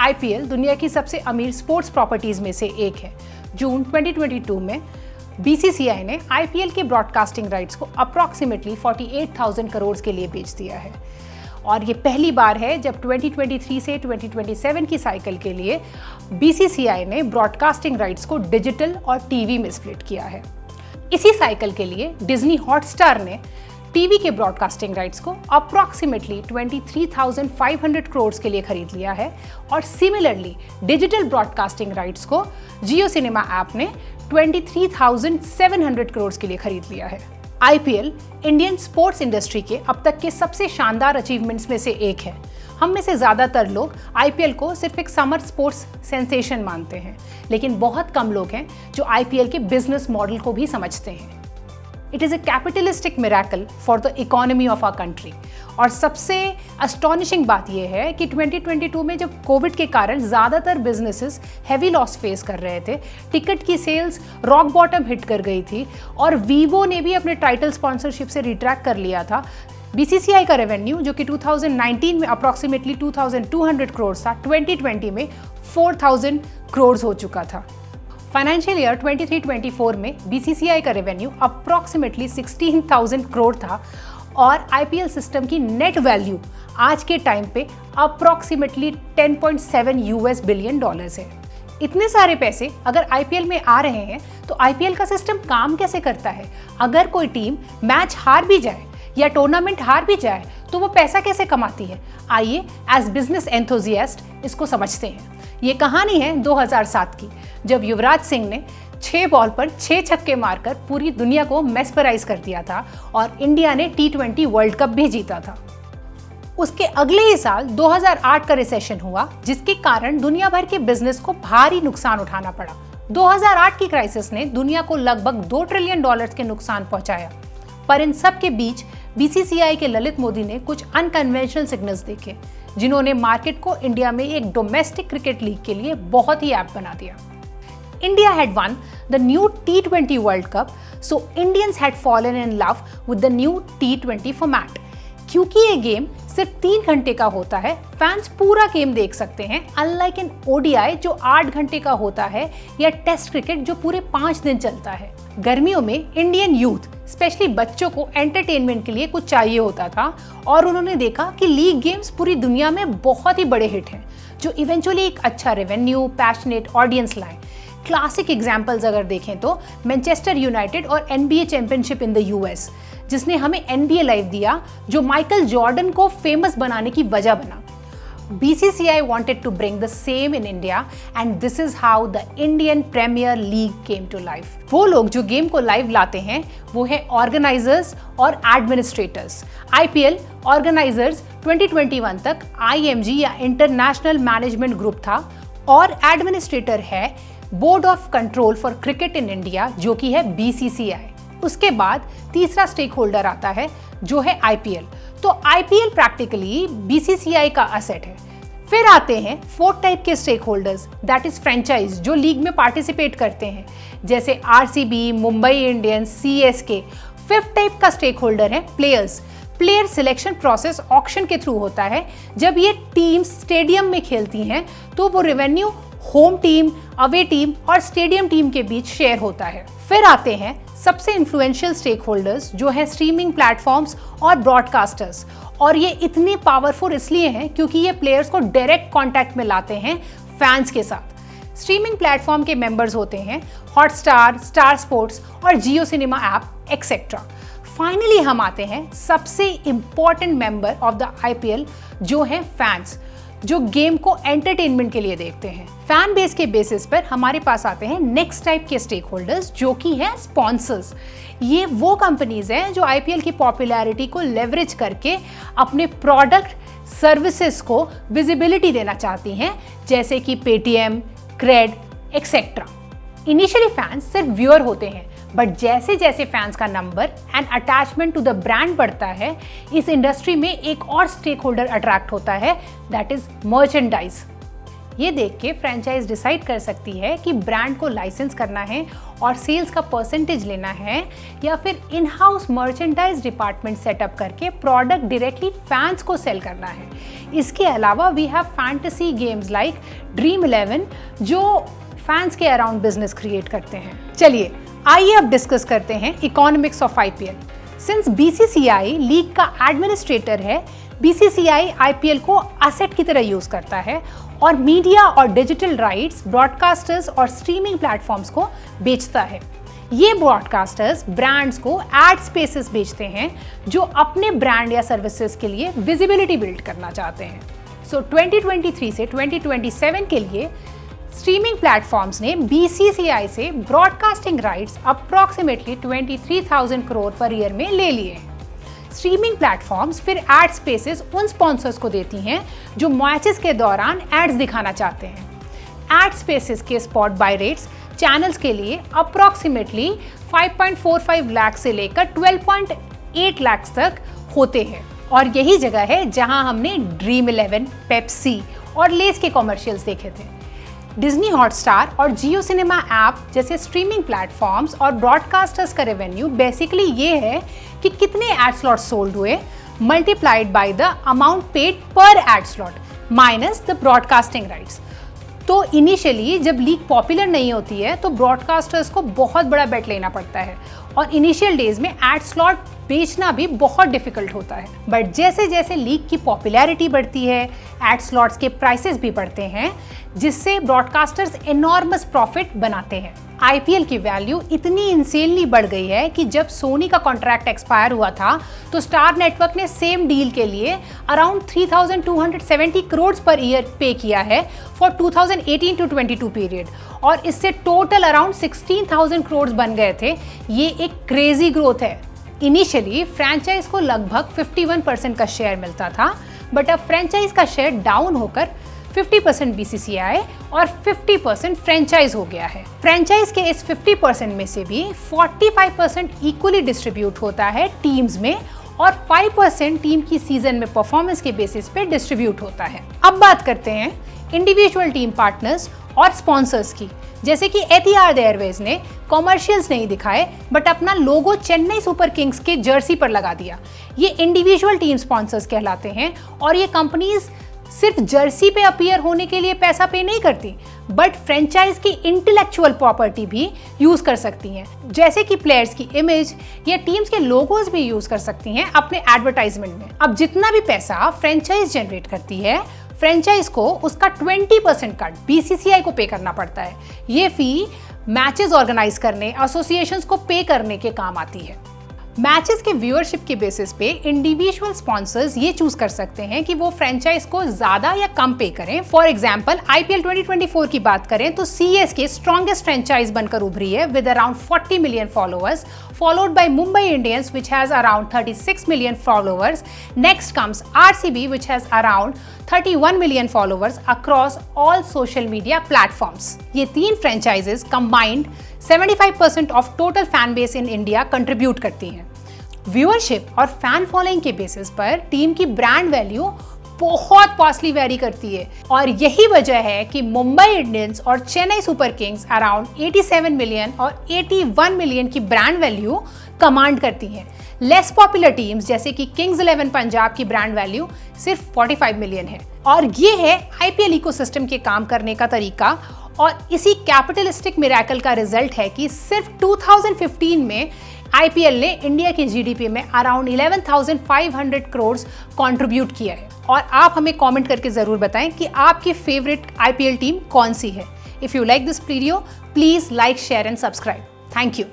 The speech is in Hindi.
आईपीएल दुनिया की सबसे अमीर स्पोर्ट्स प्रॉपर्टीज में से एक है। जून 2022 में बीसीसीआई ने आईपीएल के ब्रॉडकास्टिंग राइट्स को अप्रॉक्सीमेटली 48,000 करोड़ के लिए बेच दिया है और ये पहली बार है जब 2023 से 2027 की साइकिल के लिए बीसीसीआई ने ब्रॉडकास्टिंग राइट्स को डिजिटल और टीवी में स्प्लिट किया है। इसी साइकिल के लिए डिज्नी हॉटस्टार ने टीवी के ब्रॉडकास्टिंग राइट्स को अप्रॉक्सीमेटली 23,500 करोड़ के लिए खरीद लिया है और सिमिलरली डिजिटल ब्रॉडकास्टिंग राइट्स को जियो सिनेमा ऐप ने 23,700 करोड़ के लिए खरीद लिया है। आईपीएल इंडियन स्पोर्ट्स इंडस्ट्री के अब तक के सबसे शानदार अचीवमेंट्स में से एक है। हम में से ज़्यादातर लोग आईपीएल को सिर्फ एक समर स्पोर्ट्स सेंसेशन मानते हैं, लेकिन बहुत कम लोग हैं जो आईपीएल के बिजनेस मॉडल को भी समझते हैं। It is a capitalistic miracle for the economy of our country. और सबसे अस्टॉनिशिंग बात यह है कि 2022 में जब कोविड के कारण ज़्यादातर बिजनेसेस हैवी लॉस फेस कर रहे थे, टिकट की सेल्स रॉक बॉटम हिट कर गई थी और वीवो ने भी अपने टाइटल स्पॉन्सरशिप से रिट्रैक्ट कर लिया था, बीसीसीआई का रेवेन्यू जो कि 2019 में अप्रॉक्सीमेटली 2,200 करोड़ था, 2020 में 4,000 करोड़ हो चुका था। फाइनेंशियल ईयर 23-24 में बीसीसीआई का रेवेन्यू अप्रॉक्सीमेटली 16,000 करोड़ था और आईपीएल सिस्टम की नेट वैल्यू आज के टाइम पे अप्रॉक्सीमेटली 10.7 बिलियन डॉलर्स है। इतने सारे पैसे अगर आईपीएल में आ रहे हैं तो आईपीएल का सिस्टम काम कैसे करता है? अगर कोई टीम मैच हार भी जाए या टूर्नामेंट हार भी जाए तो वो पैसा कैसे कमाती है? आइए एज बिजनेस एंथुजियास्ट इसको समझते हैं। ये कहानी है 2007 की, जब युवराज सिंह ने 6 बॉल पर 6 छक्के मारकर पूरी दुनिया को मेस्पराइज कर दिया था और इंडिया ने T20 वर्ल्ड कप भी जीता था। उसके अगले ही साल 2008 का रिसेशन हुआ, जिसके कारण दुनिया भर के बिजनेस को भारी नुकसान उठाना पड़ा। 2008 की क्राइसिस ने दुनिया को लगभग $2 ट्रिलियन के नुकसान पहुंचाया, पर इन सब के बीच बीसीसीआई के ललित मोदी ने कुछ अनकन्वेंशनल सिग्नल्स देखे, जिन्होंने मार्केट को इंडिया में एक डोमेस्टिक क्रिकेट लीग के लिए बहुत ही ऐप्ट बना दिया। India had won the new T20 World Cup, so Indians had fallen in love with the new T20 format. क्योंकि ये गेम सिर्फ 3 घंटे का होता है, फैंस पूरा गेम देख सकते हैं, अनलाइक इन ओडीआई जो 8 घंटे का होता है या टेस्ट क्रिकेट जो पूरे 5 दिन चलता है। गर्मियों में इंडियन यूथ स्पेशली बच्चों को एंटरटेनमेंट के लिए कुछ चाहिए होता था और उन्होंने देखा कि लीग गेम्स पूरी दुनिया में बहुत ही बड़े हिट हैं, जो इवेंचुअली एक अच्छा रेवेन्यू, पैशनेट ऑडियंस लाए। क्लासिक एग्जाम्पल्स अगर देखें तो मैनचेस्टर यूनाइटेड और NBA championship in the US, जिसने हमें NBA लाइव दिया, जो माइकल जॉर्डन को फेमस बनाने की वजह बना। BCCI wanted to bring the same in India and this is how the Indian Premier League came to life. वो लोग जो गेम को लाइव लाते हैं वो है ऑर्गेनाइजर्स और एडमिनिस्ट्रेटर्स। IPL ऑर्गेनाइजर्स 2021 तक IMG या इंटरनेशनल मैनेजमेंट ग्रुप था और एडमिनिस्ट्रेटर है board of control for cricket in India, जो कि है बीसीसीआई। उसके बाद तीसरा स्टेक होल्डर आता है जो है आईपीएल। तो आईपीएल प्रैक्टिकली बीसीसीआई का असेट है। फिर आते हैं 4 टाइप के stakeholders, that is franchise जो लीग में पार्टिसिपेट करते हैं, जैसे RCB, Mumbai Indians, CSK. 5th type का स्टेक होल्डर है players. Player selection process auction के थ्रू होता है। जब ये टीम्स स्टेडियम में खेलती हैं तो वो revenue home team, away team और स्टेडियम टीम के बीच शेयर होता है। फिर आते हैं सबसे इन्फ्लुएंशियल स्टेक होल्डर्स जो है स्ट्रीमिंग प्लेटफॉर्म्स और ब्रॉडकास्टर्स, और ये इतने पावरफुल इसलिए हैं क्योंकि ये प्लेयर्स को डायरेक्ट कांटेक्ट में लाते हैं फैंस के साथ। स्ट्रीमिंग प्लेटफॉर्म के मेंबर्स होते हैं हॉटस्टार, स्टार स्पोर्ट्स और Jio cinema app etcetera. Finally हम आते हैं सबसे important member of the IPL जो है फैंस, जो गेम को एंटरटेनमेंट के लिए देखते हैं। फैन बेस के बेसिस पर हमारे पास आते हैं नेक्स्ट टाइप के स्टेक होल्डर्स जो कि हैं स्पॉन्सर्स। ये वो कंपनीज हैं जो आईपीएल की पॉपुलैरिटी को लेवरेज करके अपने प्रोडक्ट, सर्विसेज को विजिबिलिटी देना चाहती हैं, जैसे कि Paytm, Cred etcetera. Initially fans सिर्फ व्यूअर होते हैं, बट जैसे जैसे फैंस का number and attachment to the brand बढ़ता है, इस इंडस्ट्री में एक और स्टेक होल्डर अट्रैक्ट होता है, दैट इज मर्चेंडाइज। ये देख के फ्रेंचाइज डिसाइड कर सकती है कि ब्रांड को लाइसेंस करना है और सेल्स का परसेंटेज लेना है, या फिर in house merchandise department setup करके प्रोडक्ट डायरेक्टली फैंस को सेल करना है। इसके अलावा we have fantasy games like dream 11 जो फैंस के अराउंड बिजनेस क्रिएट करते हैं। चलिए आइए अब डिस्कस करते हैं economics of IPL. Since BCCI league का एडमिनिस्ट्रेटर है, बीसीसीआई आईपीएल को एसेट की तरह यूज करता है और मीडिया और डिजिटल राइट्स, ब्रॉडकास्टर्स और स्ट्रीमिंग प्लेटफॉर्म्स को बेचता है। ये ब्रॉडकास्टर्स ब्रांड्स को एड स्पेसेस बेचते हैं जो अपने ब्रांड या सर्विसेज के लिए विजिबिलिटी बिल्ड करना चाहते हैं। सो 2023 से 2027 के लिए स्ट्रीमिंग प्लेटफॉर्म्स ने बीसीसीआई से broadcasting rights approximately 23,000 crore per year में ले लिए। स्ट्रीमिंग प्लेटफॉर्म्स फिर एड स्पेसेस उन स्पॉन्सर्स को देती हैं जो मैचेस के दौरान एड्स दिखाना चाहते हैं। एड स्पेसेस के स्पॉट बाय रेट्स चैनल्स के लिए अप्रॉक्सीमेटली 5.45 लाख से लेकर 12.8 लाख तक होते हैं, और यही जगह है जहां हमने ड्रीम 11, पेप्सी और लेस के कॉमर्शियल्स देखे थे। डिज्नी हॉटस्टार और जियो सिनेमा ऐप जैसे स्ट्रीमिंग प्लेटफॉर्म्स और ब्रॉडकास्टर्स का रेवेन्यू बेसिकली ये है कि कितने एड स्लॉट सोल्ड हुए multiplied by the amount paid per ad slot minus the broadcasting rights. तो इनिशियली जब लीग पॉपुलर नहीं होती है तो ब्रॉडकास्टर्स को बहुत बड़ा बेट लेना पड़ता है और इनिशियल डेज में एड स्लॉट बेचना भी बहुत डिफिकल्ट होता है। बट जैसे जैसे लीग की पॉपुलैरिटी बढ़ती है, एड स्लॉट्स के प्राइसेस भी बढ़ते हैं, जिससे ब्रॉडकास्टर्स एनॉर्मस प्रॉफिट बनाते हैं। आईपीएल की वैल्यू इतनी इंसेनली बढ़ गई है कि जब सोनी का कॉन्ट्रैक्ट एक्सपायर हुआ था तो स्टार नेटवर्क ने सेम डील के लिए अराउंड 3,270 करोड़ पर ईयर पे किया है फॉर 2018 टू 22 पीरियड, और इससे टोटल अराउंड 16,000 करोड़ बन गए थे। ये एक क्रेजी ग्रोथ है। इनिशियली फ्रेंचाइज को लगभग 51% का शेयर मिलता था, बट अब फ्रेंचाइज का शेयर डाउन होकर 50% बीसीसीआई और 50% फ्रेंचाइज हो गया है। फ्रेंचाइज के इस 50% में से भी 45% इक्वली डिस्ट्रीब्यूट होता है टीम्स में और 5% टीम की सीजन में परफॉर्मेंस के बेसिस पे डिस्ट्रीब्यूट होता है। अब बात करते हैं इंडिविजुअल टीम पार्टनर्स और स्पॉन्सर्स की। जैसे कि एतिहाद एयरवेज ने कॉमर्शियल्स नहीं दिखाए बट अपना लोगो चेन्नई सुपर किंग्स के जर्सी पर लगा दिया। ये इंडिविजुअल टीम स्पॉन्सर्स कहलाते हैं और ये कंपनीज सिर्फ जर्सी पे अपीयर होने के लिए पैसा पे नहीं करती, बट फ्रेंचाइज की इंटेलेक्चुअल प्रॉपर्टी भी यूज कर सकती हैं, जैसे कि प्लेयर्स की इमेज या टीम्स के लोगोज भी यूज कर सकती हैं अपने एडवर्टाइजमेंट में। अब जितना भी पैसा फ्रेंचाइज जनरेट करती है, फ्रेंचाइज को उसका 20% कट बीसीसीआई को पे करना पड़ता है। ये फी मैचेस ऑर्गेनाइज करने, एसोसिएशंस को पे करने के काम आती है। मैचेस के व्यूअरशिप के बेसिस पे इंडिविजुअल स्पॉन्सर्स ये चूज कर सकते हैं कि वो फ्रेंचाइज को ज्यादा या कम पे करें। फॉर एग्जांपल आईपीएल 2024 की बात करें तो सीएसके स्ट्रॉन्गेस्ट फ्रेंचाइज बनकर उभरी है with around 40 million followers, followed by Mumbai Indians which has around 36 million followers. Next comes RCB which has around 31 million followers across all social media platforms. ये तीन franchises combined 75% of total fan base in India contribute करती हैं। व्यूअरशिप और फैन फॉलोइंग के बेसिस पर टीम की ब्रांड वैल्यू बहुत कॉस्टली वेरी करती है, और यही वजह है कि मुंबई इंडियंस और Chennai super Kings around 87 million और 81 मिलियन की ब्रांड वैल्यू कमांड करती हैं। लेस पॉपुलर टीम्स जैसे कि किंग्स 11 पंजाब की ब्रांड वैल्यू सिर्फ 45 मिलियन है। और ये है आईपीएल इकोसिस्टम के काम करने का तरीका, और इसी कैपिटलिस्टिक मिरेकल का रिजल्ट है कि सिर्फ 2015 में आईपीएल ने इंडिया की जीडीपी में अराउंड 11,500 करोड़ कंट्रीब्यूट किया है। और आप हमें कमेंट करके जरूर बताएं कि आपकी फेवरेट आईपीएल टीम कौन सी है। If you like this video, please like, share and subscribe. Thank you.